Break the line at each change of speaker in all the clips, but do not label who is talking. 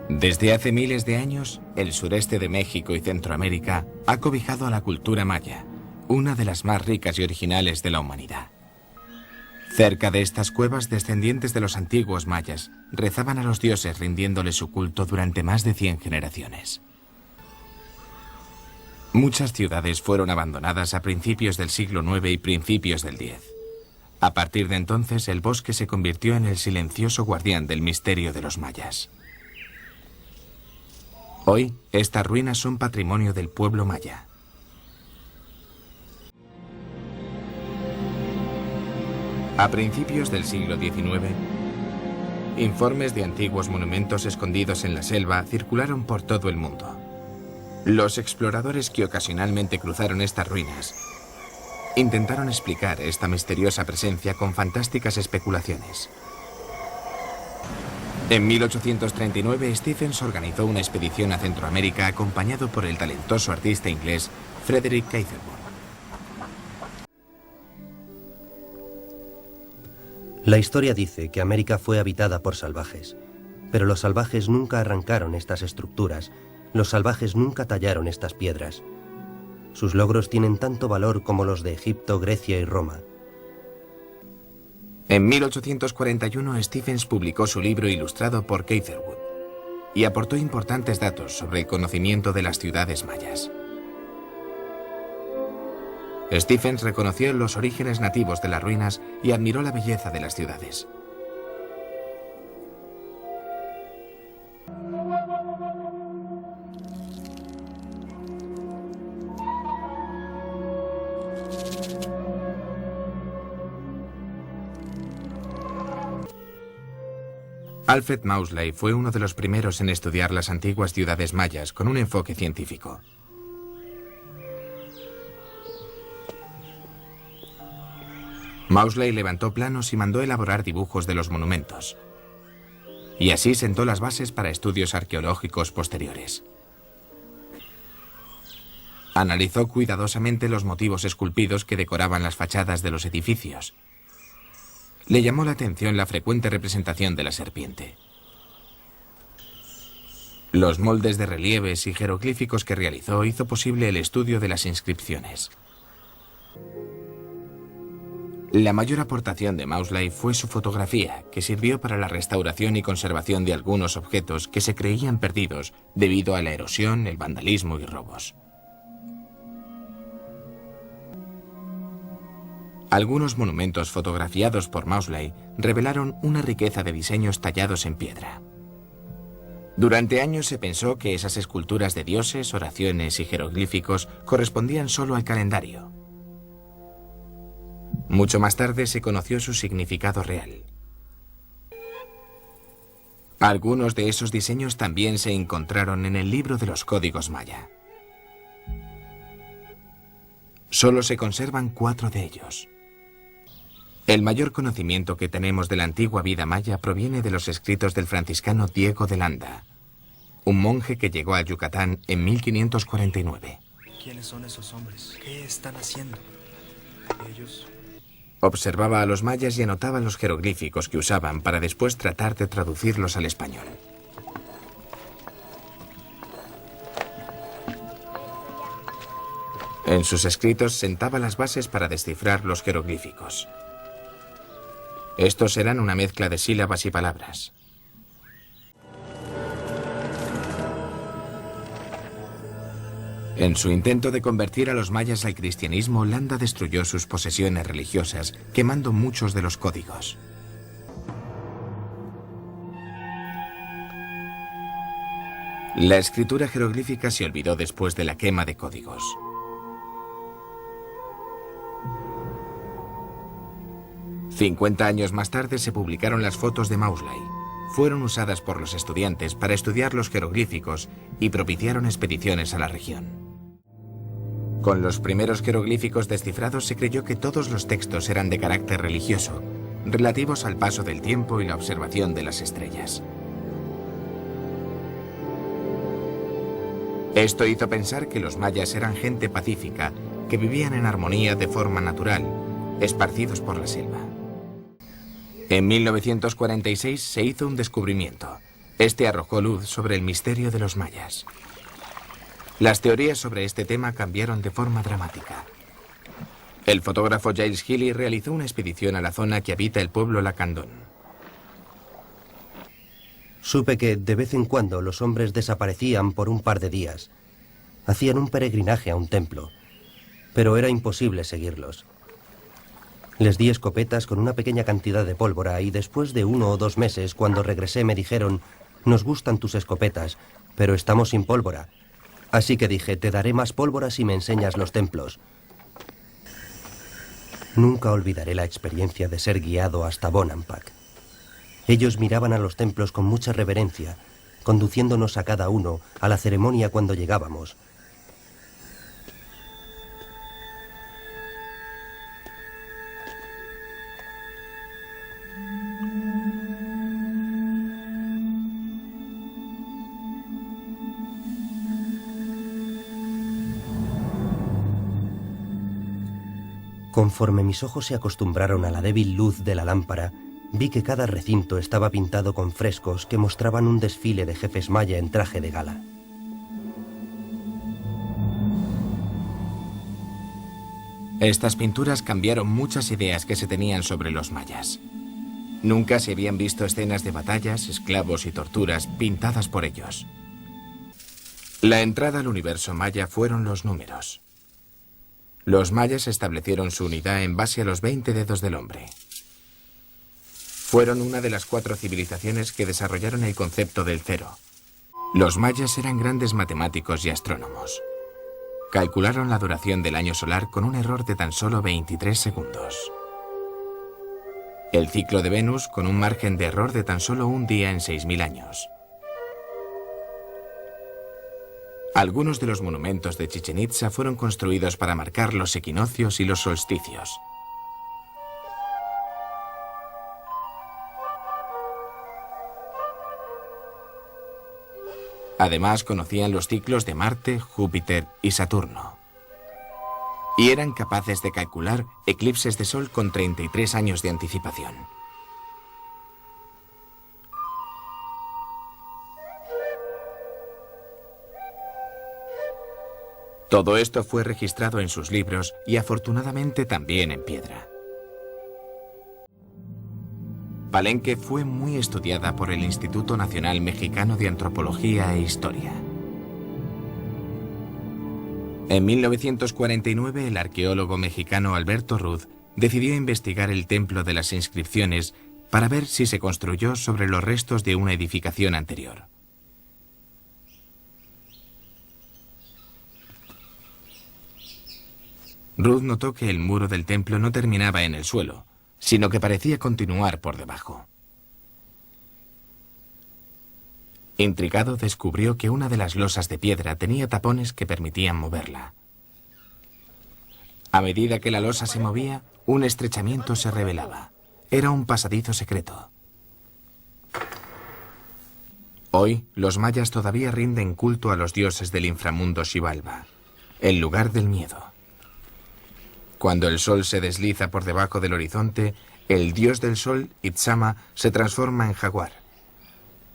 Desde hace miles de años, el sureste de México y Centroamérica ha cobijado a la cultura maya, una de las más ricas y originales de la humanidad. Cerca de estas cuevas, descendientes de los antiguos mayas rezaban a los dioses rindiéndoles su culto durante más de 100 generaciones. Muchas ciudades fueron abandonadas a principios del siglo IX y principios del X. A partir de entonces, el bosque se convirtió en el silencioso guardián del misterio de los mayas. Hoy, estas ruinas son patrimonio del pueblo maya. A principios del siglo XIX, informes de antiguos monumentos escondidos en la selva circularon por todo el mundo. Los exploradores que ocasionalmente cruzaron estas ruinas intentaron explicar esta misteriosa presencia con fantásticas especulaciones. En 1839, Stephens organizó una expedición a Centroamérica acompañado por el talentoso artista inglés Frederick Catherwood.
La historia dice que América fue habitada por salvajes, pero los salvajes nunca arrancaron estas estructuras, los salvajes nunca tallaron estas piedras. Sus logros tienen tanto valor como los de Egipto, Grecia y Roma.
En 1841, Stephens publicó su libro ilustrado por Catherwood y aportó importantes datos sobre el conocimiento de las ciudades mayas. Stephens reconoció los orígenes nativos de las ruinas y admiró la belleza de las ciudades. Alfred Mausley fue uno de los primeros en estudiar las antiguas ciudades mayas con un enfoque científico. Mausley levantó planos y mandó elaborar dibujos de los monumentos. Y así sentó las bases para estudios arqueológicos posteriores. Analizó cuidadosamente los motivos esculpidos que decoraban las fachadas de los edificios. Le llamó la atención la frecuente representación de la serpiente. Los moldes de relieves y jeroglíficos que realizó hizo posible el estudio de las inscripciones. La mayor aportación de Mausley fue su fotografía, que sirvió para la restauración y conservación de algunos objetos que se creían perdidos debido a la erosión, el vandalismo y robos. Algunos monumentos fotografiados por Mausley revelaron una riqueza de diseños tallados en piedra. Durante años se pensó que esas esculturas de dioses, oraciones y jeroglíficos correspondían solo al calendario. Mucho más tarde se conoció su significado real. Algunos de esos diseños también se encontraron en el libro de los códigos maya. Solo se conservan 4 de ellos. El mayor conocimiento que tenemos de la antigua vida maya proviene de los escritos del franciscano Diego de Landa, un monje que llegó a Yucatán en 1549.
¿Quiénes son esos hombres? ¿Qué están haciendo? Ellos...
Observaba a los mayas y anotaba los jeroglíficos que usaban para después tratar de traducirlos al español. En sus escritos sentaba las bases para descifrar los jeroglíficos. Estos eran una mezcla de sílabas y palabras. En su intento de convertir a los mayas al cristianismo, Landa destruyó sus posesiones religiosas, quemando muchos de los códigos. La escritura jeroglífica se olvidó después de la quema de códigos. $50 años más tarde se publicaron las fotos de Mausley. Fueron usadas por los estudiantes para estudiar los jeroglíficos y propiciaron expediciones a la región. Con los primeros jeroglíficos descifrados se creyó que todos los textos eran de carácter religioso, relativos al paso del tiempo y la observación de las estrellas. Esto hizo pensar que los mayas eran gente pacífica, que vivían en armonía de forma natural, esparcidos por la selva. En 1946 se hizo un descubrimiento. Este arrojó luz sobre el misterio de los mayas. Las teorías sobre este tema cambiaron de forma dramática. El fotógrafo Giles Healy realizó una expedición a la zona que habita el pueblo Lacandón.
Supe que de vez en cuando los hombres desaparecían por un par de días. Hacían un peregrinaje a un templo, pero era imposible seguirlos. Les di escopetas con una pequeña cantidad de pólvora y después de 1 o 2 meses, cuando regresé, me dijeron: «Nos gustan tus escopetas, pero estamos sin pólvora». Así que dije: «Te daré más pólvora si me enseñas los templos». Nunca olvidaré la experiencia de ser guiado hasta Bonampak. Ellos miraban a los templos con mucha reverencia, conduciéndonos a cada uno a la ceremonia cuando llegábamos. Conforme mis ojos se acostumbraron a la débil luz de la lámpara, vi que cada recinto estaba pintado con frescos que mostraban un desfile de jefes maya en traje de gala.
Estas pinturas cambiaron muchas ideas que se tenían sobre los mayas. Nunca se habían visto escenas de batallas, esclavos y torturas pintadas por ellos. La entrada al universo maya fueron los números. Los mayas establecieron su unidad en base a los 20 dedos del hombre. Fueron una de las 4 civilizaciones que desarrollaron el concepto del cero. Los mayas eran grandes matemáticos y astrónomos. Calcularon la duración del año solar con un error de tan solo 23 segundos. El ciclo de Venus con un margen de error de tan solo un día en 6.000 años. Algunos de los monumentos de Chichén Itzá fueron construidos para marcar los equinoccios y los solsticios. Además, conocían los ciclos de Marte, Júpiter y Saturno. Y eran capaces de calcular eclipses de sol con 33 años de anticipación. Todo esto fue registrado en sus libros y afortunadamente también en piedra. Palenque fue muy estudiada por el Instituto Nacional Mexicano de Antropología e Historia. En 1949, el arqueólogo mexicano Alberto Ruth decidió investigar el Templo de las Inscripciones para ver si se construyó sobre los restos de una edificación anterior. Ruth notó que el muro del templo no terminaba en el suelo, sino que parecía continuar por debajo. Intrigado, descubrió que una de las losas de piedra tenía tapones que permitían moverla. A medida que la losa se movía, un estrechamiento se revelaba. Era un pasadizo secreto. Hoy, los mayas todavía rinden culto a los dioses del inframundo Xibalba, el lugar del miedo. Cuando el sol se desliza por debajo del horizonte, el dios del sol, Itzama, se transforma en jaguar.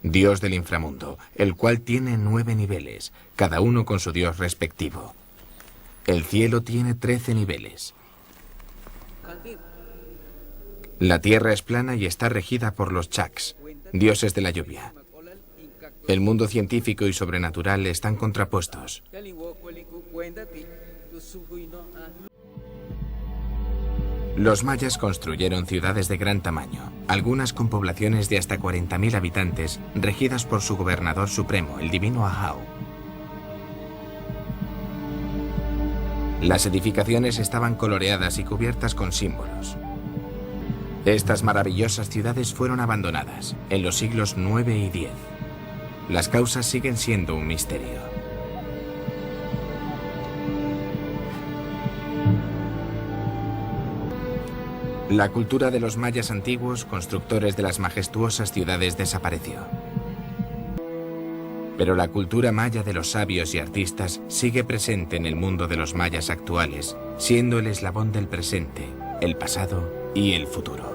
Dios del inframundo, el cual tiene 9 niveles, cada uno con su dios respectivo. El cielo tiene 13 niveles. La tierra es plana y está regida por los Chaks, dioses de la lluvia. El mundo científico y sobrenatural están contrapuestos. Los mayas construyeron ciudades de gran tamaño, algunas con poblaciones de hasta 40.000 habitantes, regidas por su gobernador supremo, el divino Ahau. Las edificaciones estaban coloreadas y cubiertas con símbolos. Estas maravillosas ciudades fueron abandonadas en los siglos IX y X. Las causas siguen siendo un misterio. La cultura de los mayas antiguos, constructores de las majestuosas ciudades, desapareció. Pero la cultura maya de los sabios y artistas sigue presente en el mundo de los mayas actuales, siendo el eslabón del presente, el pasado y el futuro.